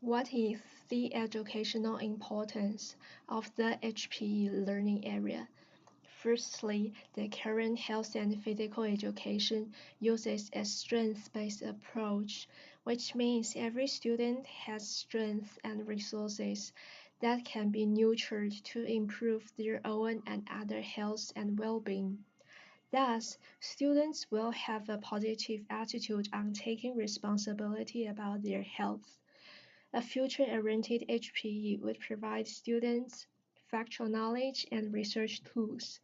What is the educational importance of the HPE learning area? Firstly, the current health and physical education uses a strengths-based approach, which means every student has strengths and resources that can be nurtured to improve their own and other health and well-being. Thus, students will have a positive attitude on taking responsibility about their health. A future-oriented HPE would provide students factual knowledge and research tools.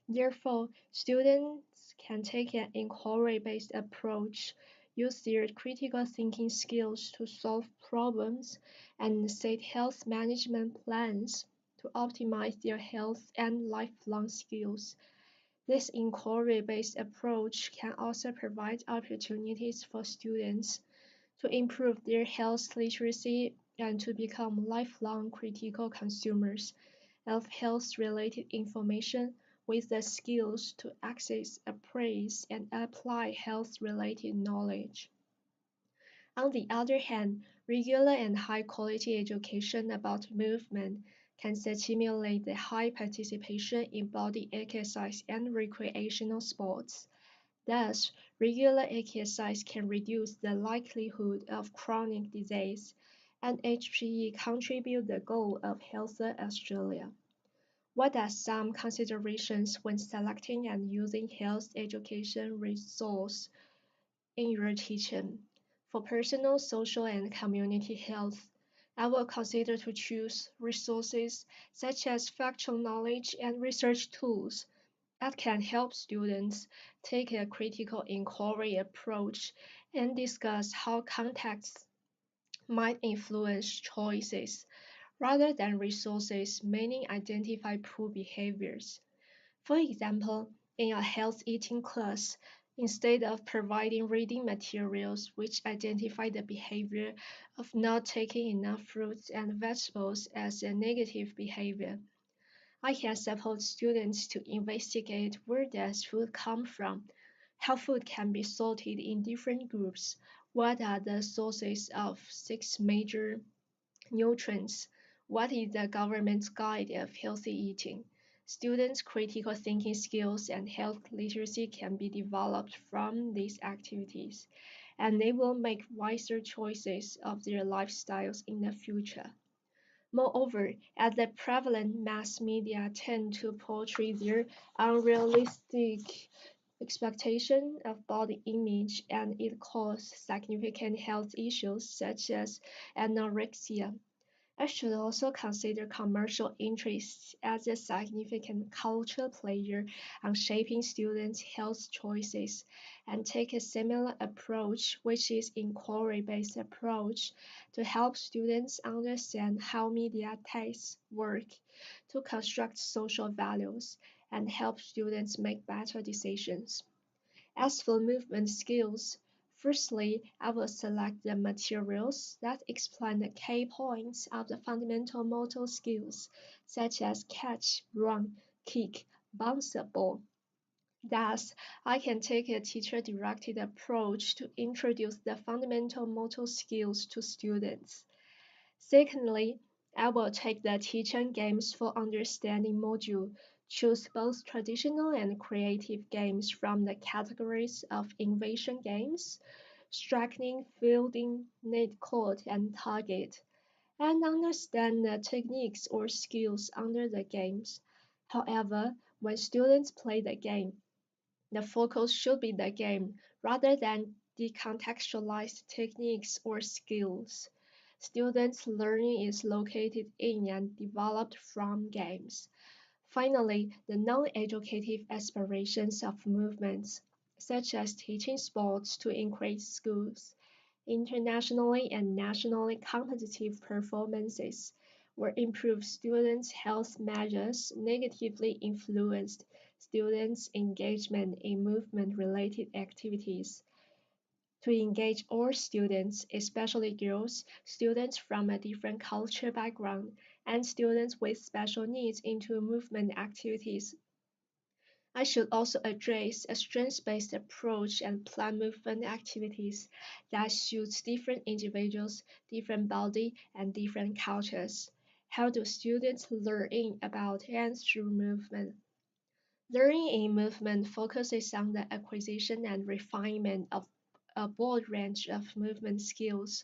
Therefore, students can take an inquiry-based approach, use their critical thinking skills to solve problems, and set health management plans to optimize their health and lifelong skills. This inquiry-based approach can also provide opportunities for students to improve their health literacy and to become lifelong critical consumers of health-related information with the skills to access, appraise, and apply health-related knowledge. On the other hand, regular and high-quality education about movement can stimulate the high participation in body exercise and recreational sports. Thus, regular exercise can reduce the likelihood of chronic disease, and HPE contribute the goal of healthier Australia. What are some considerations when selecting and using health education resource in your teaching? For personal, social, and community health, I will consider to choose resources such as factual knowledge and research tools that can help students take a critical inquiry approach and discuss how context might influence choices, rather than resources mainly identify poor behaviors. For example, in a health eating class, instead of providing reading materials which identify the behavior of not taking enough fruits and vegetables as a negative behavior, I can support students to investigate where does food come from, how food can be sorted in different groups, what are the sources of six major nutrients, what is the government's guide of healthy eating. Students' critical thinking skills and health literacy can be developed from these activities, and they will make wiser choices of their lifestyles in the future. Moreover, as the prevalent mass media tend to portray their unrealistic expectation of body image and it causes significant health issues such as anorexia, I should also consider commercial interests as a significant cultural player on shaping students' health choices and take a similar approach, which is inquiry-based approach, to help students understand how media tastes work, to construct social values, and help students make better decisions. As for movement skills, firstly, I will select the materials that explain the key points of the fundamental motor skills, such as catch, run, kick, bounce the ball. Thus, I can take a teacher-directed approach to introduce the fundamental motor skills to students. Secondly, I will take the teaching games for understanding module, choose both traditional and creative games from the categories of innovation games, striking, fielding, net caught, and target, and understand the techniques or skills under the games. However, when students play the game, the focus should be the game rather than decontextualized techniques or skills. Students' learning is located in and developed from games. Finally, the non-educative aspirations of movements, such as teaching sports to increase schools, internationally and nationally competitive performances, or improve students' health measures negatively influenced students' engagement in movement-related activities. To engage all students, especially girls, students from a different culture background, and students with special needs into movement activities. I should also address a strengths-based approach and plan movement activities that suits different individuals, different body, and different cultures. How do students learn about and through movement? Learning in movement focuses on the acquisition and refinement of a broad range of movement skills.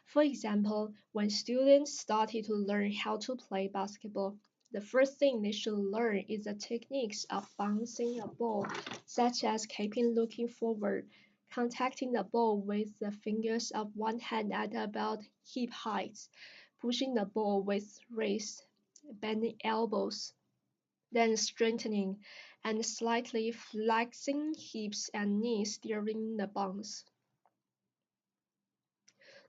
For example, when students started to learn how to play basketball, the first thing they should learn is the techniques of bouncing a ball, such as keeping looking forward, contacting the ball with the fingers of one hand at about hip height, pushing the ball with wrist, bending elbows, then strengthening and slightly flexing hips and knees during the bounce.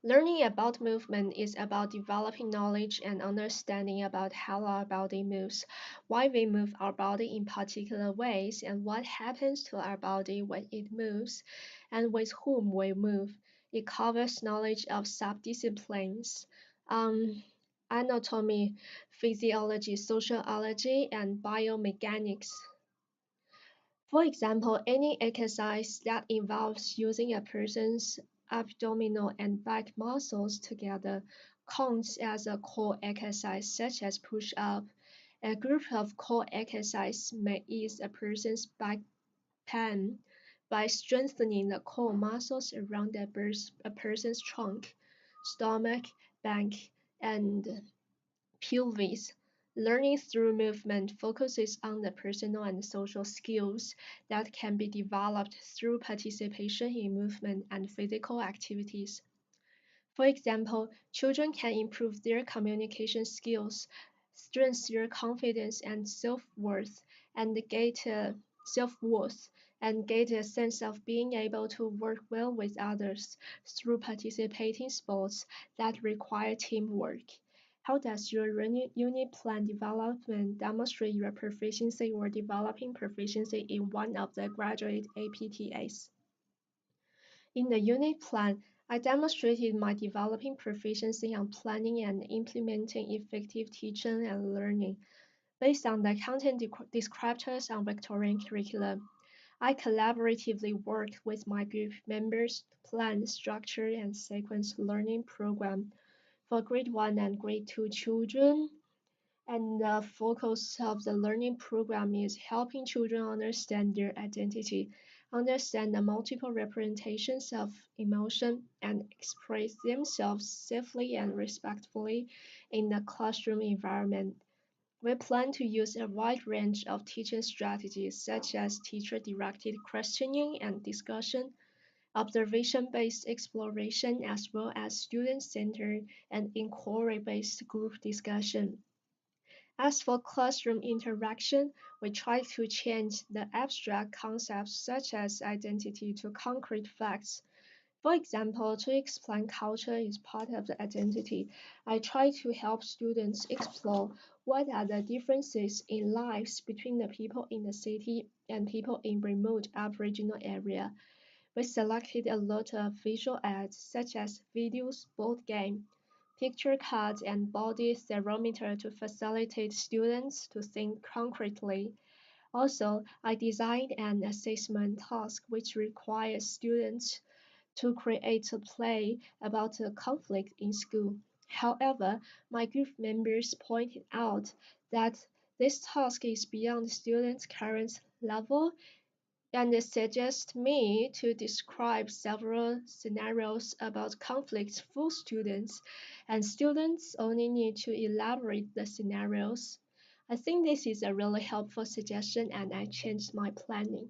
Learning about movement is about developing knowledge and understanding about how our body moves, why we move our body in particular ways, and what happens to our body when it moves, and with whom we move. It covers knowledge of subdisciplines, um, anatomy, physiology, sociology, and biomechanics. For example, any exercise that involves using a person's abdominal and back muscles together counts as a core exercise, such as push-up. A group of core exercises may ease a person's back pain by strengthening the core muscles around a person's trunk, stomach, back, and pelvis. Learning through movement focuses on the personal and social skills that can be developed through participation in movement and physical activities. For example, children can improve their communication skills, strengthen their confidence and self-worth, and get a self-worth and get a sense of being able to work well with others through participating sports that require teamwork. How does your unit plan development demonstrate your proficiency or developing proficiency in one of the graduate APTAs? In the unit plan, I demonstrated my developing proficiency on planning and implementing effective teaching and learning. Based on the content descriptors on Victorian curriculum, I collaboratively worked with my group members to plan, structure, and sequence learning program for grade 1 and grade 2 children, and the focus of the learning program is helping children understand their identity, understand the multiple representations of emotion, and express themselves safely and respectfully in the classroom environment. We plan to use a wide range of teaching strategies such as teacher-directed questioning and discussion, observation-based exploration, as well as student-centered and inquiry-based group discussion. As for classroom interaction, we try to change the abstract concepts such as identity to concrete facts. For example, to explain culture is part of the identity, I try to help students explore what are the differences in lives between the people in the city and people in remote Aboriginal area. We selected a lot of visual aids such as videos, board game, picture cards, and body thermometer to facilitate students to think concretely. Also, I designed an assessment task which requires students to create a play about a conflict in school. However, my group members pointed out that this task is beyond students' current level and suggests me to describe several scenarios about conflicts for students, and students only need to elaborate the scenarios. I think this is a really helpful suggestion and I changed my planning.